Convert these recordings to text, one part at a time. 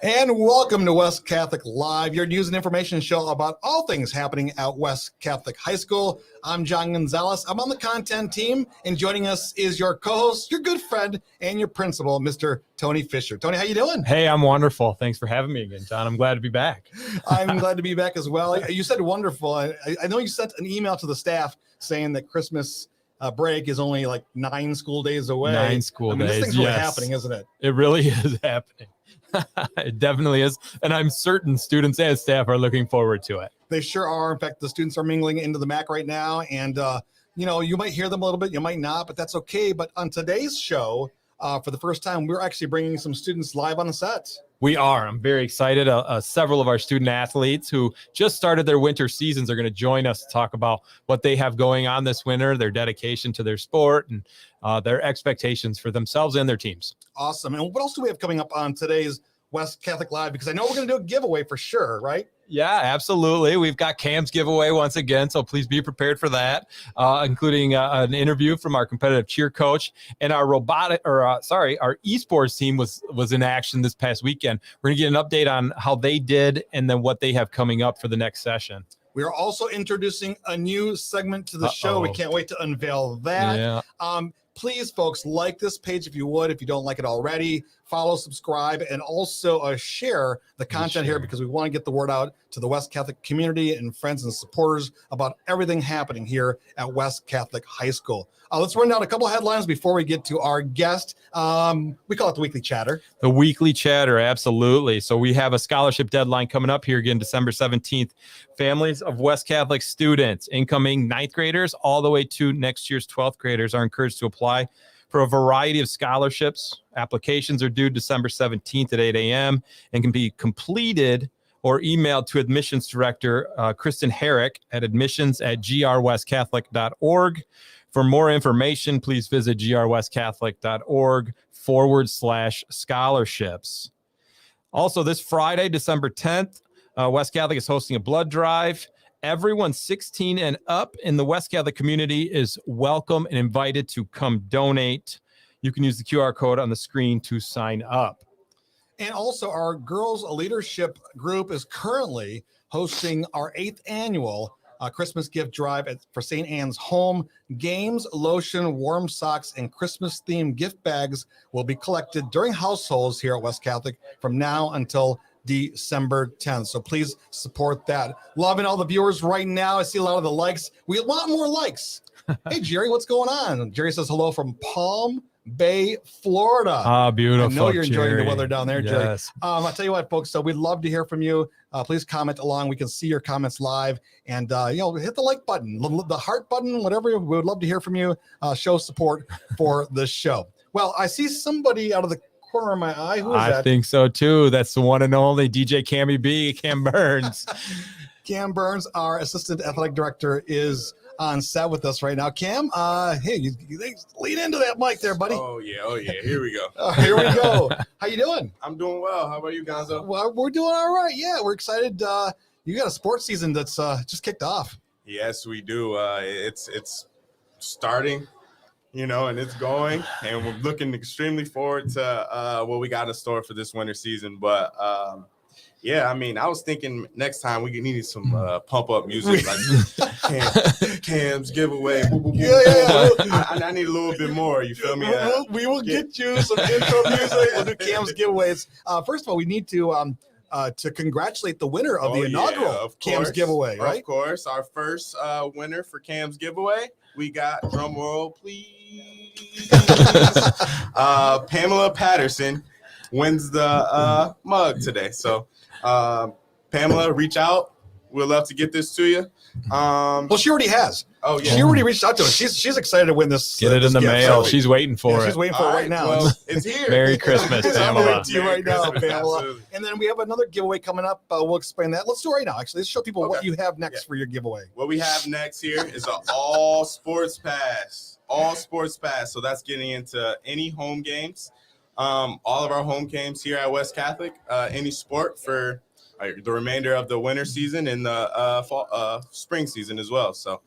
And welcome to West Catholic Live, your news and information show about all things happening at West Catholic High School. I'm John Gonzalez. I'm on the content team, and joining us is your co-host, your good friend, and your principal, Mr. Tony Fisher. Tony, how you doing? Hey, I'm wonderful. Thanks for having me again, John. I'm glad to be back. I'm glad to be back as well. You said wonderful. I know you sent an email to the staff saying that Christmas break is only like 9 school days away. 9 school days. This thing's really happening, isn't it? It really is happening. It definitely is. And I'm certain students and staff are looking forward to it. They sure are. In fact, the students are mingling into the MAC right now. And, you might hear them a little bit, you might not, but that's okay. But on today's show, for the first time, we're actually bringing some students live on the set. We are. I'm very excited. Several of our student athletes who just started their winter seasons are going to join us to talk about what they have going on this winter, their dedication to their sport, and their expectations for themselves and their teams. Awesome. And what else do we have coming up on today's West Catholic Live? Because I know we're going to do a giveaway for sure, right? Yeah, absolutely. We've got Cam's giveaway once again, so please be prepared for that, including an interview from our competitive cheer coach. And our our esports team was in action this past weekend. We're going to get an update on how they did and then what they have coming up for the next session. We are also introducing a new segment to the show. We can't wait to unveil that. Yeah. Please, folks, like this page if you would, if you don't like it already. Follow, subscribe, and also share the content here because we want to get the word out to the West Catholic community and friends and supporters about everything happening here at West Catholic High School. Let's run down a couple of headlines before we get to our guest. We call it the Weekly Chatter. The Weekly Chatter, absolutely. So we have a scholarship deadline coming up here again, December 17th. Families of West Catholic students, incoming 9th graders, all the way to next year's 12th graders are encouraged to apply for a variety of scholarships. Applications are due December 17th at 8 a.m. and can be completed or emailed to admissions director Kristen Herrick at admissions@grwestcatholic.org. For more information, please visit grwestcatholic.org/scholarships. Also, this Friday, December 10th, West Catholic is hosting a blood drive. Everyone 16 and up in the West Catholic community is welcome and invited to come donate. You can use the QR code on the screen to sign up. And also, our Girls Leadership Group is currently hosting our 8th annual Christmas gift drive for St. Anne's Home. Games, lotion, warm socks, and Christmas-themed gift bags will be collected during households here at West Catholic from now until December 10th. So please support that. Loving all the viewers right now. I see a lot of the likes. We want more likes. Hey, Jerry, what's going on? Jerry says hello from Palm Bay, Florida. Ah, beautiful. I know you're enjoying Jerry. the weather down there, Jerry. Yes. I'll tell you what, folks. So we'd love to hear from you. Please comment along. We can see your comments live, and hit the like button, the heart button, whatever. We would love to hear from you. Show support for the show. Well, I see somebody out of the corner of my eye. Who is that? I think so too. That's the one and only DJ Cammy B, Cam Burns. Cam Burns, our assistant athletic director, is on set with us right now. Cam, hey, you lean into that mic there, buddy. Oh yeah. Here we go. Here we go. How you doing? I'm doing well. How about you, Gonzo? Well, we're doing all right. Yeah, we're excited. You got a sports season that's just kicked off. Yes, we do. It's starting, and it's going, and we're looking extremely forward to what we got in store for this winter season. But yeah, I mean, I was thinking next time we need some pump up music like Cam's giveaway. Yeah. I need a little bit more. You feel me? We will get you some intro music. We'll do Cam's giveaways. First of all, we need to congratulate the winner of the inaugural Cam's giveaway, right? Of course, our first winner for Cam's giveaway. We got, drum roll, please. Pamela Patterson wins the mug today. So, Pamela, reach out. We'd love to get this to you. Well, she already has. Oh, yeah. She already reached out to us. She's excited to win this. Get it in the mail. She's waiting for it. She's waiting for it right now. Well, it's here. Merry Christmas, It's on the Pamela. way to you right now, Christmas, Pamela. absolutely. And then we have another giveaway coming up. We'll explain that. Let's do it right now. Actually, let's show people what you have next for your giveaway. What we have next here is an all sports pass. All sports pass. So that's getting into any home games. All of our home games here at West Catholic, any sport for the remainder of the winter season and the fall, spring season as well. So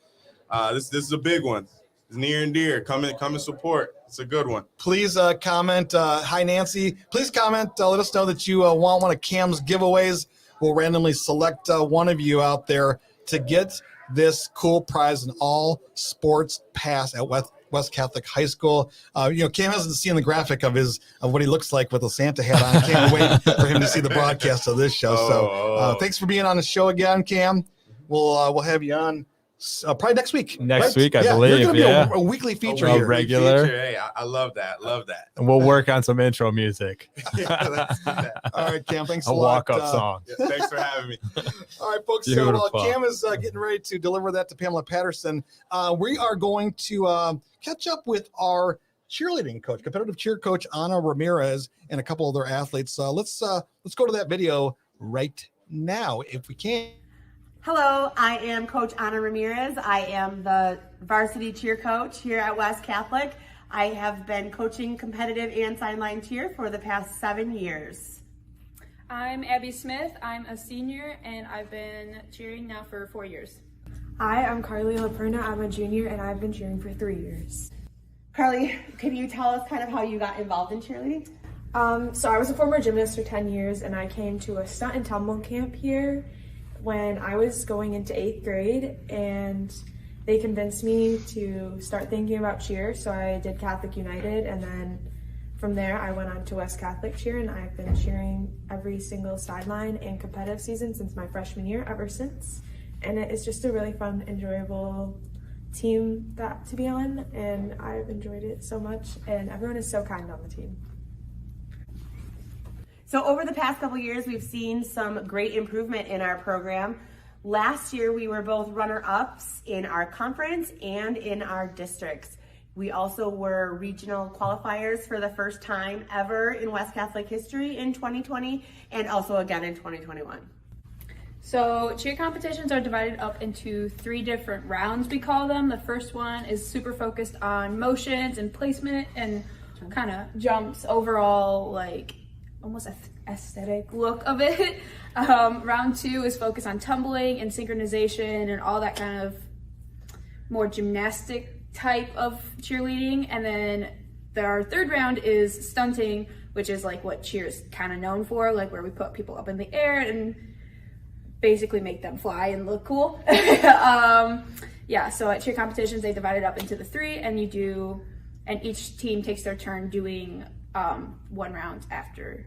this is a big one. is near and dear. Come and support. It's a good one. Please comment. Hi, Nancy. Please comment. Let us know that you want one of Cam's giveaways. We'll randomly select one of you out there to get this cool prize, an all sports pass at West Catholic High School. Cam hasn't seen the graphic of what he looks like with a Santa hat on. Can't wait for him to see the broadcast of this show. So thanks for being on the show again, Cam. We'll have you on probably next week. Next week, I believe. You're going to be a weekly feature here. Regular. Hey, I love that. Love that. And we'll work on some intro music. Let's do that. All right, Cam. Thanks a A lot. walk-up song. Yeah, thanks for having me. All right, folks. Beautiful. So Cam is getting ready to deliver that to Pamela Patterson. We are going to catch up with our cheerleading coach, competitive cheer coach Ana Ramirez, and a couple other athletes. Let's go to that video right now, if we can. Hello, I am Coach Ana Ramirez. I am the varsity cheer coach here at West Catholic. I have been coaching competitive and sideline cheer for the past 7 years. I'm Abby Smith. I'm a senior and I've been cheering now for 4 years. Hi, I'm Carly Laperna. I'm a junior and I've been cheering for 3 years. Carly, can you tell us kind of how you got involved in cheerleading? So I was a former gymnast for 10 years and I came to a stunt and tumble camp here when I was going into 8th grade, and they convinced me to start thinking about cheer. So I did Catholic United, and then from there I went on to West Catholic cheer, and I've been cheering every single sideline and competitive season since my freshman year, ever since. And it is just a really fun, enjoyable team to be on, and I've enjoyed it so much, and everyone is so kind on the team. So over the past couple years, we've seen some great improvement in our program. Last year, we were both runner-ups in our conference and in our districts. We also were regional qualifiers for the first time ever in West Catholic history in 2020, and also again in 2021. So cheer competitions are divided up into 3 different rounds, we call them. The first one is super focused on motions and placement and kind of jumps, overall, like almost aesthetic look of it. Round 2 is focused on tumbling and synchronization and all that kind of more gymnastic type of cheerleading. And then our third round is stunting, which is like what cheer is kind of known for, like where we put people up in the air and basically make them fly and look cool. Yeah, so at cheer competitions, they divide it up into the 3, and each team takes their turn doing 1 round after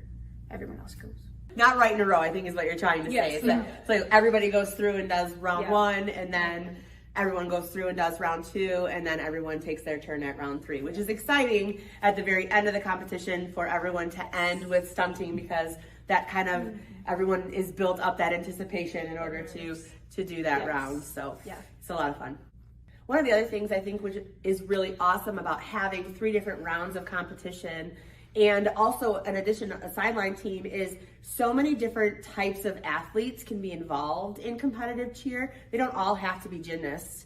everyone else goes. Not right in a row, I think is what you're trying to say. Yes. So everybody goes through and does round Yeah. 1, and then everyone goes through and does round 2, and then everyone takes their turn at round 3, which is exciting at the very end of the competition for everyone to end with stunting, because that kind of, everyone is built up that anticipation in order to do that Yes. round. So Yeah. it's a lot of fun. One of the other things I think which is really awesome about having 3 different rounds of competition, and also in addition a sideline team, is so many different types of athletes can be involved in competitive cheer. They don't all have to be gymnasts.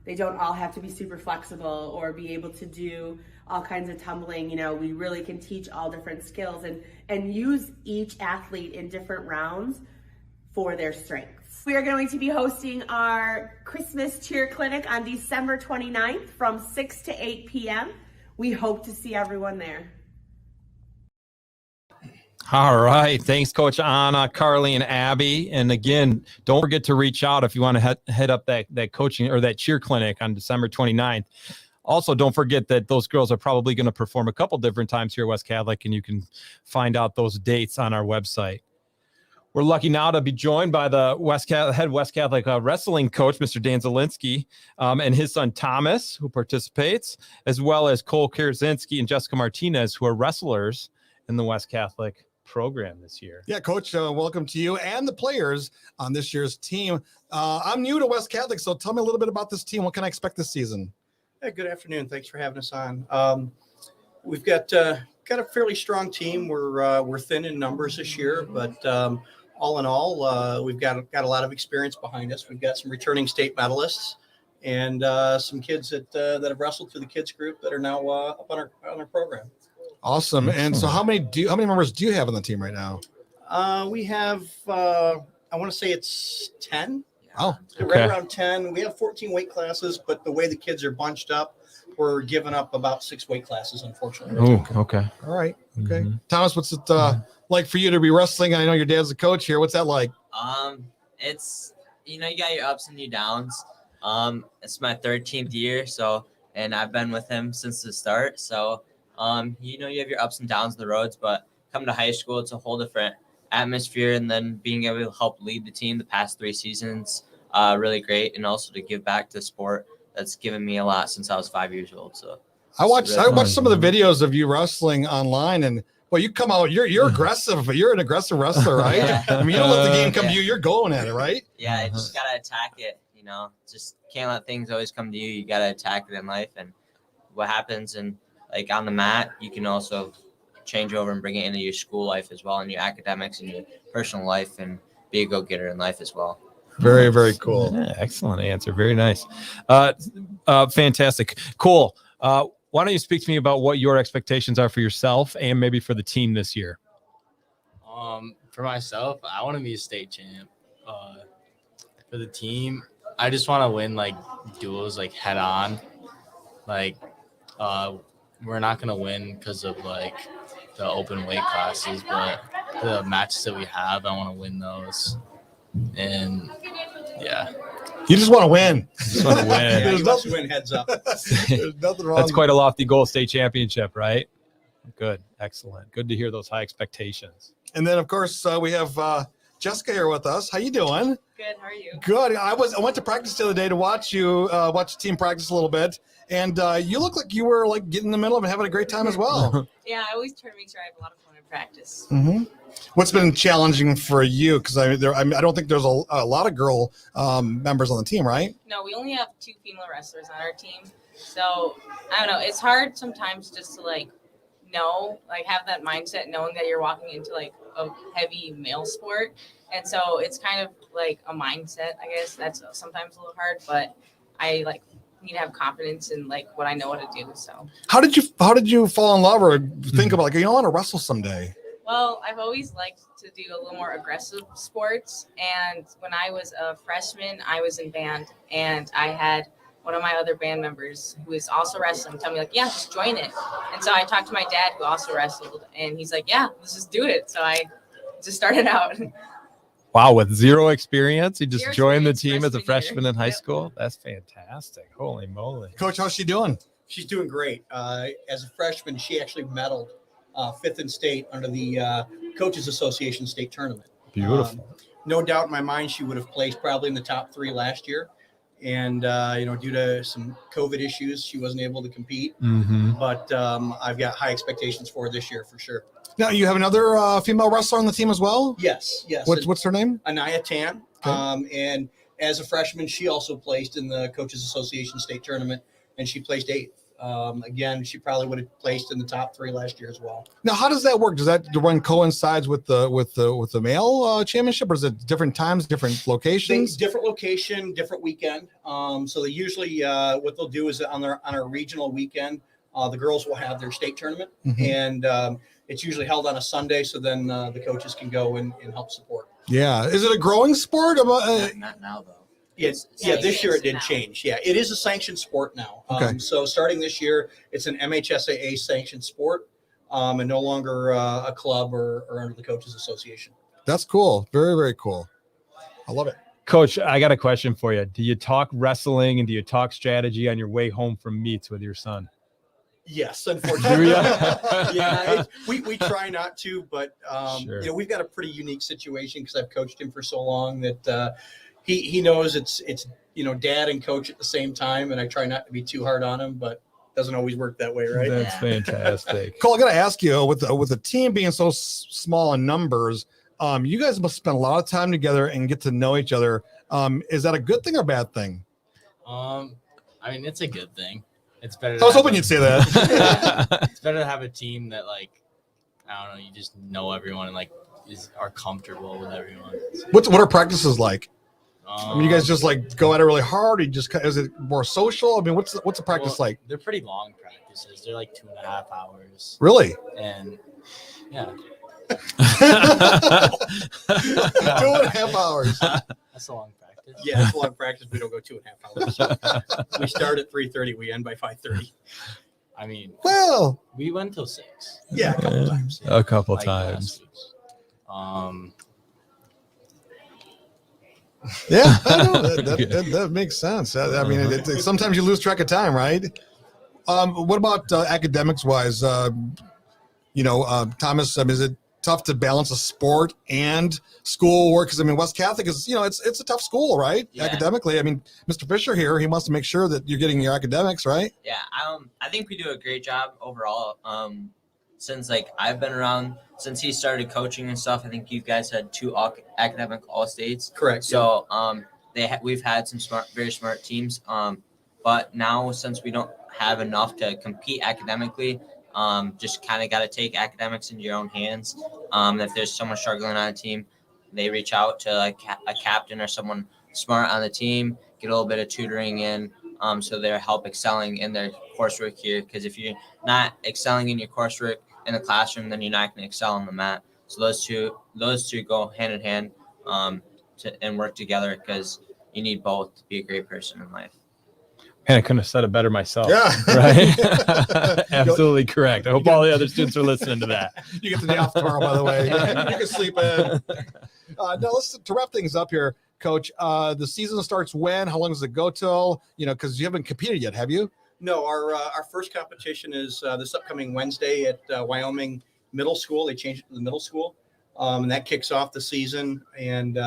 They don't all have to be super flexible or be able to do all kinds of tumbling. We really can teach all different skills and use each athlete in different rounds for their strengths. We are going to be hosting our Christmas cheer clinic on December 29th from 6 to 8 p.m. We hope to see everyone there. All right. Thanks, Coach Ana, Carly, and Abby. And again, don't forget to reach out if you want to head up that coaching or that cheer clinic on December 29th. Also, don't forget that those girls are probably going to perform a couple different times here at West Catholic, and you can find out those dates on our website. We're lucky now to be joined by the head West Catholic wrestling coach, Mr. Dan Zielinski, and his son Thomas, who participates, as well as Cole Kierzinski and Jessica Martinez, who are wrestlers in the West Catholic program this year. Yeah, Coach, welcome to you and the players on this year's team. I'm new to West Catholic, so tell me a little bit about this team. What can I expect this season? Hey, good afternoon. Thanks for having us on. We've got a fairly strong team. We're thin in numbers this year, but all in all, we've got a lot of experience behind us. We've got some returning state medalists and some kids that have wrestled through the kids group that are now up on our program. Awesome. And so how many members do you have on the team right now? We have I want to say it's 10. Oh, Right Okay. around 10. We have 14 weight classes, but the way the kids are bunched up, we're giving up about 6 weight classes, unfortunately. Oh, okay. all right. Okay. Mhm. Thomas, what's it like for you to be wrestling? I know your dad's a coach here. What's that like? It's you got your ups and your downs. It's my 13th year, and I've been with him since the start. So, you have your ups and downs on the roads, but coming to high school, it's a whole different atmosphere, and then being able to help lead the team the past 3 seasons, really great, and also to give back to sport that's given me a lot since I was 5 years old. So I watched nice. some of the videos of you wrestling online, and well, you come out. You're aggressive, but you're an aggressive wrestler, right? Yeah. I mean, you don't let the game come Yeah. to you. You're going at it, right? yeah, you just gotta attack it. Just can't let things always come to you. You gotta attack it in life, and what happens and like on the mat, you can also change over and bring it into your school life as well, and your academics and your personal life, and be a go-getter in life as well. Very, very cool. Yeah, excellent answer. Very nice. Fantastic. Cool. Why don't you speak to me about what your expectations are for yourself and maybe for the team this year? For myself, I want to be a state champ. For the team, I just want to win like duels like head on. Like we're not gonna win because of like the open weight classes, but the matches that we have, I want to win those. And yeah, You just want to win. Just want to win. Yeah, There's you must nothing- win heads up. There's nothing wrong. That's quite a lofty goal, state championship, right? Good. Excellent. Good to hear those high expectations. And then, of course, we have Jessica here with us. How you doing? Good. How are you? Good. I went to practice the other day to watch the team practice a little bit, and you look like you were like getting in the middle of it, having a great time as well. Yeah, I always try to make sure I have a lot of fun in practice. Mm-hmm. What's been challenging for you? Because I don't think there's a lot of girl members on the team, right? No, we only have 2 female wrestlers on our team. So I don't know. It's hard sometimes just to have that mindset, knowing that you're walking into like a heavy male sport. And so it's kind of like a mindset, I guess. That's sometimes a little hard, but I need to have confidence in what I know what to do. So How did you fall in love or think about I want to wrestle someday? well, I've always liked to do a little more aggressive sports. And when I was a freshman, I was in band, and I had one of my other band members who is also wrestling tell me yeah, just join it. And so I talked to my dad who also wrestled, and he's like, yeah, let's just do it. So I just started out. Wow, with 0 experience, you just Zero joined the experience team as a freshman freshman in high Yep. school? That's fantastic. Holy moly. Coach, how's she doing? She's doing great. As a freshman, she actually medaled 5th in state under the Coaches Association state tournament. Beautiful. No doubt in my mind, she would have placed probably in the top 3 last year. And, due to some COVID issues, she wasn't able to compete. Mm-hmm. But I've got high expectations for her this year for sure. Now you have another female wrestler on the team as well. Yes. What's her name? Anaya Tan. Okay. And as a freshman, she also placed in the Coaches Association state tournament, and she placed 8th. Again, she probably would have placed in the top 3 last year as well. Now, how does that work? Does that run coincides with the male championship, or is it different times, different locations? Different location, different weekend. So they usually what they'll do is on our regional weekend, the girls will have their state tournament, Mhm. and it's usually held on a Sunday. So then the coaches can go and help support. Yeah. Is it a growing sport? Not now though. Yeah, Yeah, this year it did now. change. Yeah, it is a sanctioned sport now. Okay. So starting this year, it's an MHSAA sanctioned sport, and no longer a club or under the Coaches Association. That's cool. Very, very cool. I love it. Coach, I got a question for you. Do you talk wrestling and do you talk strategy on your way home from meets with your son? Yes, unfortunately. Do ya? Yeah, we try not to, but Sure. we've got a pretty unique situation because I've coached him for so long that he knows it's dad and coach at the same time, and I try not to be too hard on him, but it doesn't always work that way, right? That's fantastic. Cole, I got to ask you, with the team being so small in numbers, you guys must spend a lot of time together and get to know each other. Is that a good thing or bad thing? I mean, it's a good thing. It's better. I was hoping you'd say that. It's better to have a team that I don't know, you just know everyone and are comfortable with everyone. What are practices like? I mean, you guys just go at it really hard. Or you just is it more social? I mean, what's the practice like? They're pretty long practices. They're 2.5 hours. Really? And yeah, 2.5 hours. that's a long practice. practice? Yeah, it's a long practice. We don't go 2.5 hours. We start at 3:30. We end by 5:30. I mean, Well, we went till 6. Yeah, a couple times. A couple like times. last week. yeah, I know that makes sense. I mean, sometimes you lose track of time, right? What about academics wise? Thomas, is it tough to balance a sport and school work? Because I mean, West Catholic is, it's a tough school, right? Yeah. Academically, I mean, Mr. Fisher here, he wants to make sure that you're getting your academics right. Yeah, I think we do a great job overall. Since like I've been around since he started coaching and stuff, I think you guys had 2 academic all-states. Correct. So we've had some very smart teams. But now since we don't have enough to compete academically, just kind of got to take academics into your own hands. If there's someone struggling on a team, they reach out to a captain or someone smart on the team, get a little bit of tutoring in, so they're excelling in their coursework here. Because if you're not excelling in your coursework in the classroom, then you're not going to excel on the mat. So those two go hand in hand and work together, because you need both to be a great person in life. Man, I couldn't have said it better myself. Yeah. Right. Absolutely correct. I hope all the other students are listening to that. You get the day off tomorrow, by the way. You can sleep in. Now, to wrap things up here, Coach. The season starts when? How long does it go till? Because you haven't competed yet, have you? No, our first competition is this upcoming Wednesday at Wyoming Middle School. They changed it to the middle school, and that kicks off the season. And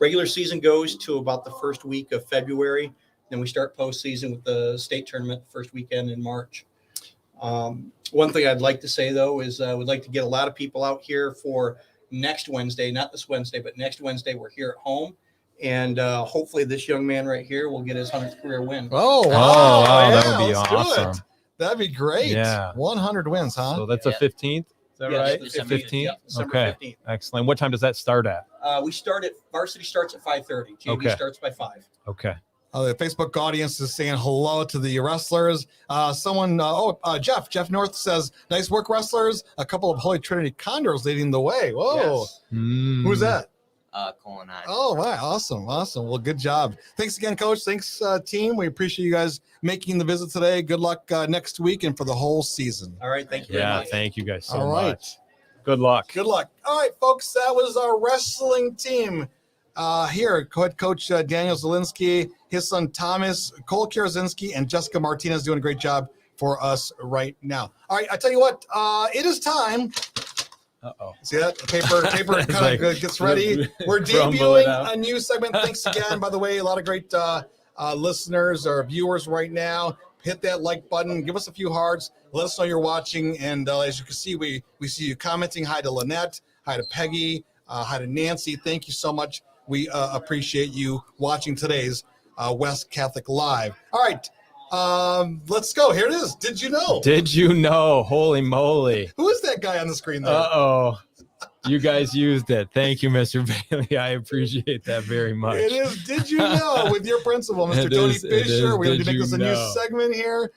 regular season goes to about the first week of February. Then we start postseason with the state tournament first weekend in March. One thing I'd like to say, though, is we'd like to get a lot of people out here for next Wednesday, not this Wednesday, but next Wednesday. We're here at home. And hopefully this young man right here will get his 100th career win. Oh, wow. Oh, wow, Yeah, that would be let's do awesome. it. That'd be great. Yeah. 100 wins, huh? So that's the 15th. Is that Yes, right? the 15th. yeah, December Okay. 15th. Excellent. What time does that start at? Varsity starts at 5:30. JV Okay. starts by 5. Okay. The Facebook audience is saying hello to the wrestlers. Jeff North says, nice work, wrestlers. A couple of Holy Trinity Condors leading the way. Whoa. Yes. Who's that? Cole and I. Oh, wow. Awesome. Well, good job. Thanks again, Coach. Thanks, team. We appreciate you guys making the visit today. Good luck next week and for the whole season. All right. Thank you very Yeah. much. Thank you guys so All right. much. Good luck. Good luck. All right, folks. That was our wrestling team. Here, Coach Daniel Zielinski, his son Thomas, Cole Karazinski, and Jessica Martinez doing a great job for us right now. All right, I tell you what, it is time. Uh-oh. See that? Paper It's kind of like gets ready. We're rumble it debuting out. a new segment. Thanks again, by the way, a lot of great listeners or viewers right now. Hit that like button. Give us a few hearts. Let us know you're watching. And as you can see, we see you commenting. Hi to Lynette. Hi to Peggy. Hi to Nancy. Thank you so much. We appreciate you watching today's West Catholic Live. All right, let's go. Here it is. Did you know? Did you know? Holy moly. Who is that guy on the screen there? Uh-oh. You guys used it. Thank you, Mr. Bailey. I appreciate that very much. It is Did You Know with your principal, Mr. It Tony is, it Fisher. is We're going to Did make this You a new Know. segment here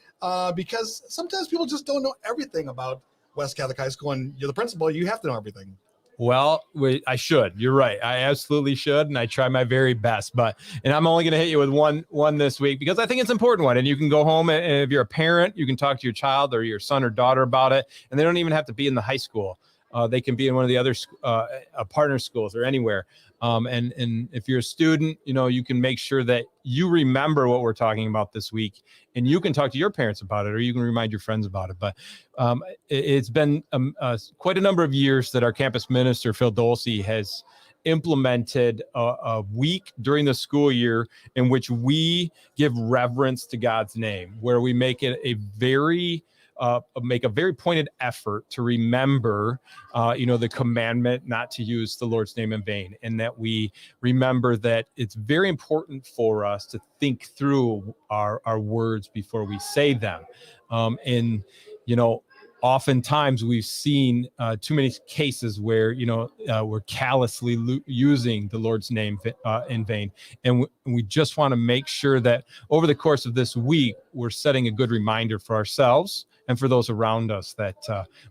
because sometimes people just don't know everything about West Catholic High School, and you're the principal. You have to know everything. Well, I should. You're right. I absolutely should, and I try my very best. And I'm only going to hit you with one this week because I think it's an important one. And you can go home, and if you're a parent, you can talk to your child or your son or daughter about it. And they don't even have to be in the high school. They can be in one of the other partner schools or anywhere. And if you're a student, you can make sure that you remember what we're talking about this week, and you can talk to your parents about it, or you can remind your friends about it. But it's been quite a number of years that our campus minister, Phil Dolce, has implemented a week during the school year in which we give reverence to God's name, where we make it a very pointed effort to remember, the commandment not to use the Lord's name in vain, and that we remember that it's very important for us to think through our words before we say them. Oftentimes we've seen too many cases where, we're callously using the Lord's name in vain. And we just want to make sure that over the course of this week, we're setting a good reminder for ourselves and for those around us that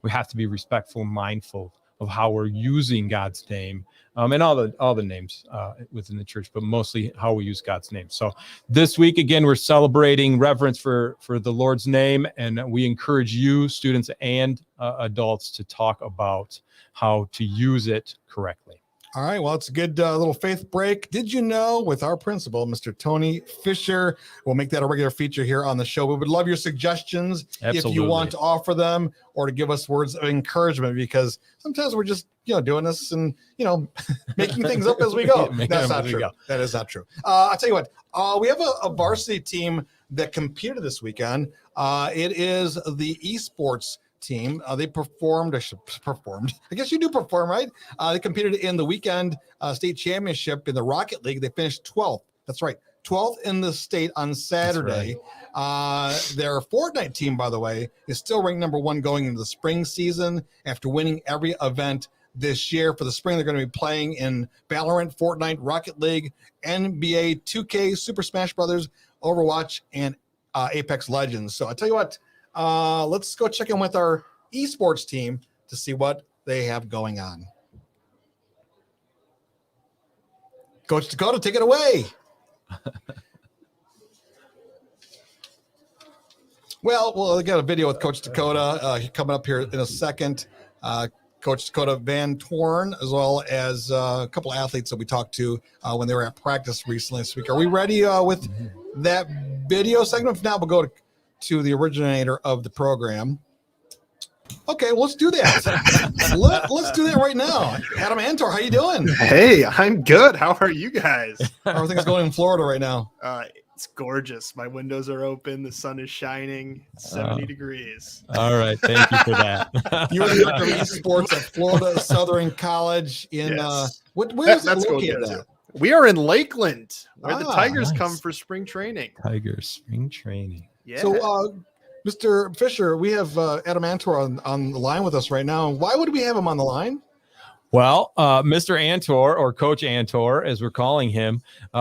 we have to be respectful and mindful of how we're using God's name, and all the names within the church, but mostly how we use God's name. So this week, again, we're celebrating reverence for the Lord's name, and we encourage you, students and adults, to talk about how to use it correctly. All right. Well, it's a good little faith break. Did you know, with our principal, Mr. Tony Fisher, we'll make that a regular feature here on the show. We would love your suggestions if you want to offer them or to give us words of encouragement, because sometimes we're just, doing this and, making things up as we go. That's not true. That is not true. I'll tell you what, we have a varsity team that competed this weekend. It is the esports team. They performed. I guess you do perform, right? They competed in the weekend state championship in the Rocket League. They finished 12th. That's right. 12th in the state on Saturday. Their Fortnite team, by the way, is still ranked number 1 going into the spring season after winning every event this year. For the spring, they're going to be playing in Valorant, Fortnite, Rocket League, NBA 2K, Super Smash Brothers, Overwatch, and Apex Legends. So I tell you what, let's go check in with our esports team to see what they have going on. Coach Dakota, take it away. Well, I got a video with Coach Dakota coming up here in a second. Coach Dakota Van Torn, as well as a couple of athletes that we talked to when they were at practice recently this week. Are we ready with that video segment? If not, we'll go to the originator of the program. Okay, well, let's do that. Let's do that right now. Adam Anton, how you doing? Hey, I'm good. How are you guys? How are things going in Florida right now? It's gorgeous. My windows are open. The sun is shining. It's 70 degrees. All right. Thank you for that. You're the director of esports at Florida Southern College in where is it located at? We are in Lakeland, where the Tigers nice. come for spring training. Tigers spring training. Yeah. So, Mr. Fisher, we have Adam Antor on the line with us right now. Why would we have him on the line? Well, Mr. Antor, or Coach Antor, as we're calling him,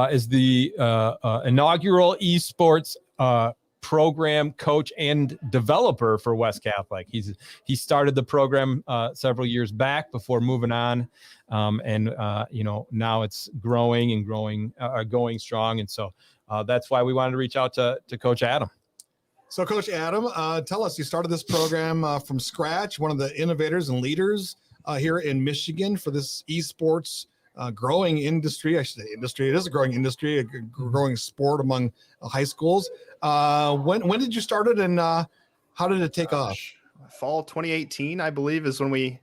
is the inaugural esports program coach and developer for West Catholic. He started the program several years back before moving on, and now it's growing and going strong, and so that's why we wanted to reach out to Coach Adam. So, Coach Adam, tell us, you started this program from scratch, one of the innovators and leaders here in Michigan for this esports growing industry. I should say industry. It is a growing industry, a growing sport among high schools. When did you start it, and how did it take off? Fall 2018, I believe, is when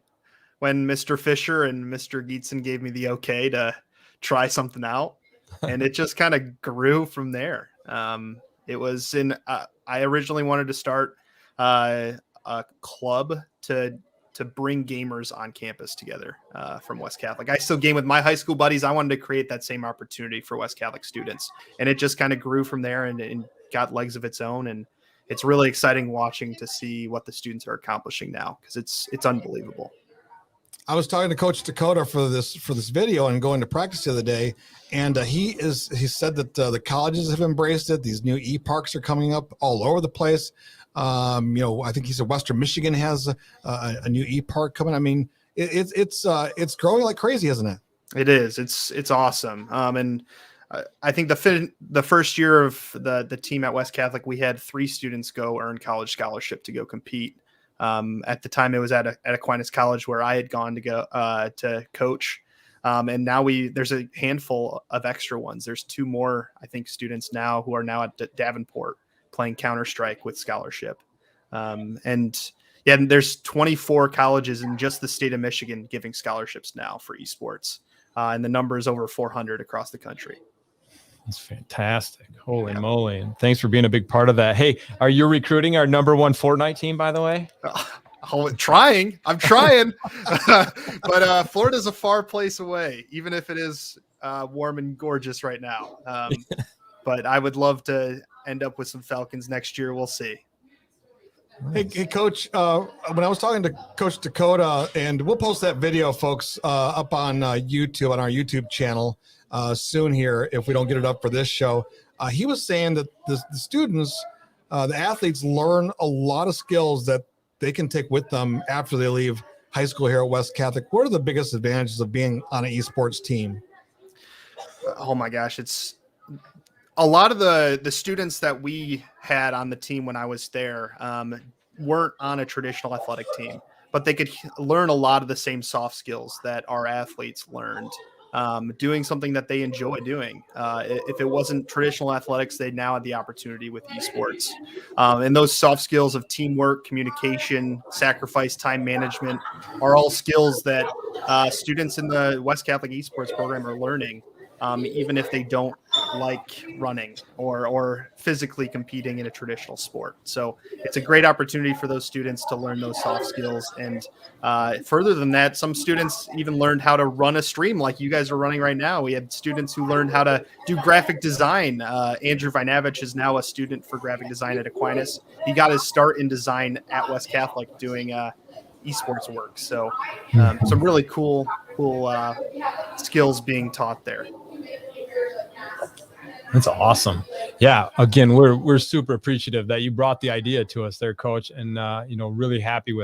Mr. Fisher and Mr. Gietzen gave me the okay to try something out, and it just kind of grew from there. It was I originally wanted to start a club to bring gamers on campus together from West Catholic. I still game with my high school buddies. I wanted to create that same opportunity for West Catholic students, and it just kind of grew from there and got legs of its own. And it's really exciting watching to see what the students are accomplishing now, because it's unbelievable. I was talking to Coach Dakota for this video and going to practice the other day, and he said that the colleges have embraced it. These new e-parks are coming up all over the place. I think he said Western Michigan has a new e-park coming. I mean, it's growing like crazy, isn't it? It is. It's awesome. And I think the first year of the team at West Catholic, we had 3 students go earn college scholarship to go compete. At the time, it was at Aquinas College, where I had gone to go to coach. And now there's a handful of extra ones. There's 2 more, I think, students now who are now at Davenport playing Counter-Strike with scholarship. And there's 24 colleges in just the state of Michigan giving scholarships now for esports. And the number is over 400 across the country. That's fantastic. Holy moly. And thanks for being a big part of that. Hey, are you recruiting our number 1 Fortnite team, by the way? I'm trying, but Florida's a far place away, even if it is warm and gorgeous right now. But I would love to end up with some Falcons next year. We'll see. Hey, Coach, when I was talking to Coach Dakota, and we'll post that video, folks, up on YouTube, on our YouTube channel soon here, if we don't get it up for this show. He was saying that the students, the athletes, learn a lot of skills that they can take with them after they leave high school here at West Catholic. What are the biggest advantages of being on an esports team? Oh my gosh, it's a lot of the students that we had on the team when I was there weren't on a traditional athletic team, but they could learn a lot of the same soft skills that our athletes learned, doing something that they enjoy doing. If it wasn't traditional athletics, they now had the opportunity with esports. And those soft skills of teamwork, communication, sacrifice, time management are all skills that students in the West Catholic esports program are learning. Even if they don't like running or physically competing in a traditional sport. So it's a great opportunity for those students to learn those soft skills. And further than that, some students even learned how to run a stream like you guys are running right now. We had students who learned how to do graphic design. Andrew Vinavich is now a student for graphic design at Aquinas. He got his start in design at West Catholic doing esports work. So some really cool skills being taught there. That's awesome. Yeah. Again, we're super appreciative that you brought the idea to us there, Coach, and really happy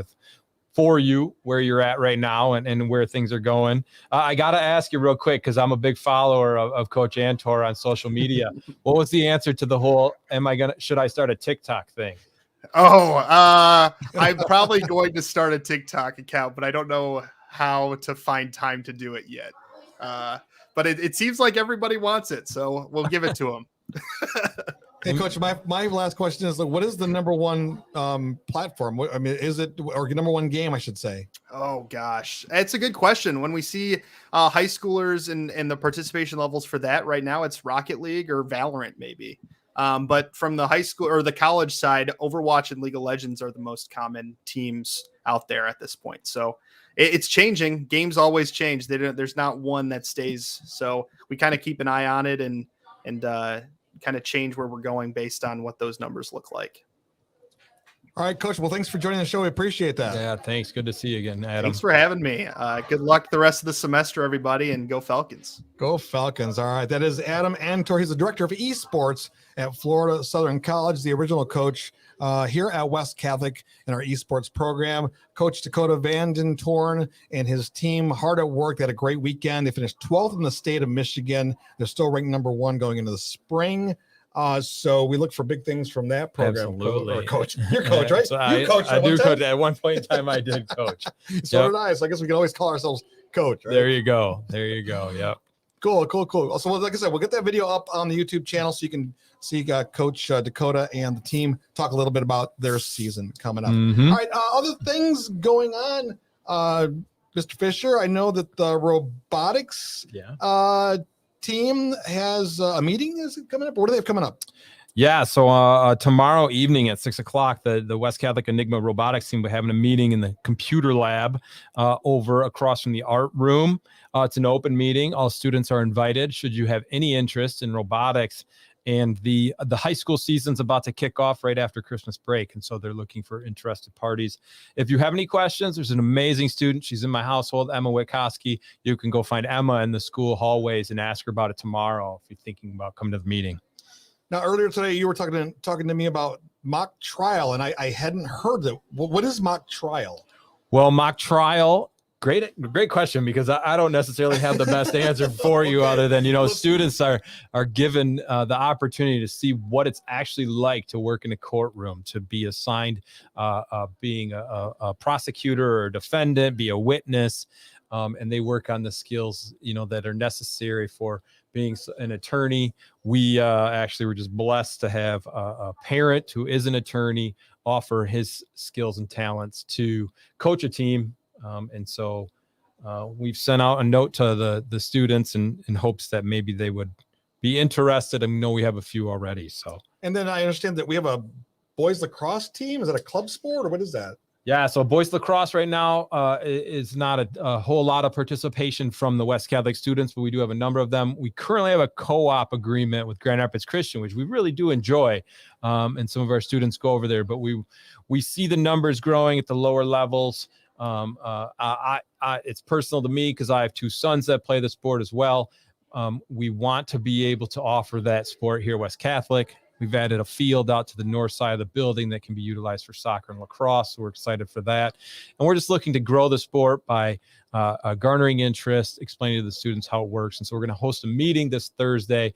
for you where you're at right now and where things are going. I got to ask you real quick, because I'm a big follower of Coach Anton on social media. What was the answer to the whole, should I start a TikTok thing? I'm probably going to start a TikTok account, but I don't know how to find time to do it yet. But it seems like everybody wants it, so we'll give it to them. Hey, Coach, my last question is, what is the number one platform? Is it, or number one game, I should say? Oh, gosh. It's a good question. When we see high schoolers and the participation levels for that right now, it's Rocket League or Valorant maybe. But from the high school or the college side, Overwatch and League of Legends are the most common teams out there at this point. So it's changing. Games always change. There's not one that stays. So we kind of keep an eye on it and kind of change where we're going based on what those numbers look like. All right, Coach. Well, thanks for joining the show. We appreciate that. Yeah, thanks. Good to see you again, Adam. Thanks for having me. Good luck the rest of the semester, everybody, and go Falcons. Go Falcons. All right. That is Adam Antor. He's the director of esports at Florida Southern College, the original coach here at West Catholic in our esports program. Coach Dakota Vanden Toorn and his team hard at work. They had a great weekend. They finished 12th in the state of Michigan. They're still ranked number 1 going into the spring. So we look for big things from that program. Absolutely. Coach. You're coach, right? So you coach. I do coach. At one point in time, I did coach. So did I. So I guess we can always call ourselves coach. Right? There you go. Yep. Cool. So like I said, we'll get that video up on the YouTube channel so you can see Coach Dakota and the team talk a little bit about their season coming up. Mm-hmm. All right. Other things going on, Mr. Fisher, I know that the robotics team has a meeting. Is it coming up? What do they have coming up? Yeah, so tomorrow evening at 6:00, the West Catholic Enigma robotics team will be having a meeting in the computer lab over across from the art room. It's an open meeting. All students are invited. Should you have any interest in robotics, and the high school season's about to kick off right after Christmas break, and so they're looking for interested parties. If you have any questions, there's an amazing student. She's in my household, Emma Witkoski. You can go find Emma in the school hallways and ask her about it tomorrow if you're thinking about coming to the meeting. Now, earlier today, you were talking to me about mock trial, and I hadn't heard that. What is mock trial? Well, mock trial, great question, because I don't necessarily have the best answer for you other than, students are given the opportunity to see what it's actually like to work in a courtroom, to be assigned being a prosecutor or defendant, be a witness, and they work on the skills, that are necessary for being an attorney. We actually were just blessed to have a parent who is an attorney offer his skills and talents to coach a team. And so we've sent out a note to the students in hopes that maybe they would be interested. And we know we have a few already. So, and then I understand that we have a boys lacrosse team. Is that a club sport or what is that? Yeah, so boys lacrosse right now is not a whole lot of participation from the West Catholic students, but we do have a number of them. We currently have a co-op agreement with Grand Rapids Christian, which we really do enjoy, and some of our students go over there. But we see the numbers growing at the lower levels. It's personal to me because I have 2 sons that play the sport as well. We want to be able to offer that sport here at West Catholic. We've added a field out to the north side of the building that can be utilized for soccer and lacrosse. So we're excited for that. And we're just looking to grow the sport by garnering interest, explaining to the students how it works. And so we're going to host a meeting this Thursday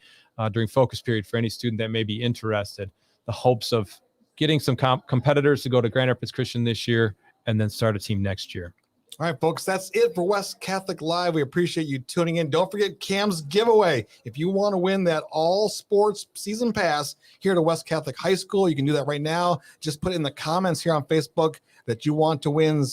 during focus period for any student that may be interested. The hopes of getting some competitors to go to Grand Rapids Christian this year and then start a team next year. All right, folks, that's it for West Catholic Live. We appreciate you tuning in. Don't forget Cam's giveaway. If you want to win that all sports season pass here to West Catholic High School, you can do that right now. Just put in the comments here on Facebook that you want to win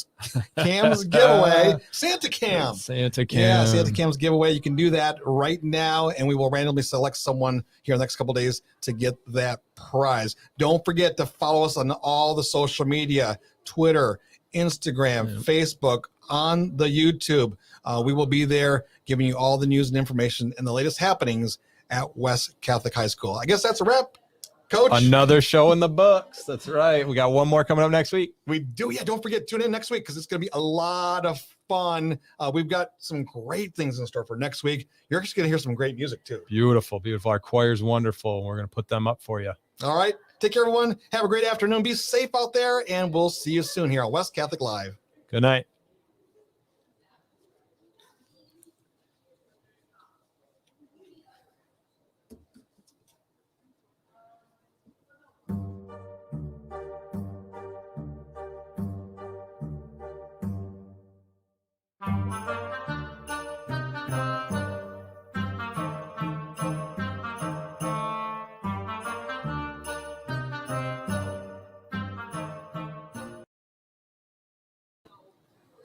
Cam's giveaway. Santa Cam. Santa Cam. Yeah, Santa Cam's giveaway. You can do that right now, and we will randomly select someone here in the next couple of days to get that prize. Don't forget to follow us on all the social media, Twitter, Instagram, Facebook, on the YouTube. We will be there giving you all the news and information and the latest happenings at West Catholic High School. I guess that's a wrap, Coach. Another show in the books. That's right. We got one more coming up next week. We do. Yeah, don't forget, tune in next week because it's going to be a lot of fun. We've got some great things in store for next week. You're just going to hear some great music too. Beautiful, beautiful. Our choir's wonderful. We're going to put them up for you. All right. Take care, everyone. Have a great afternoon. Be safe out there, and we'll see you soon here on West Catholic Live. Good night.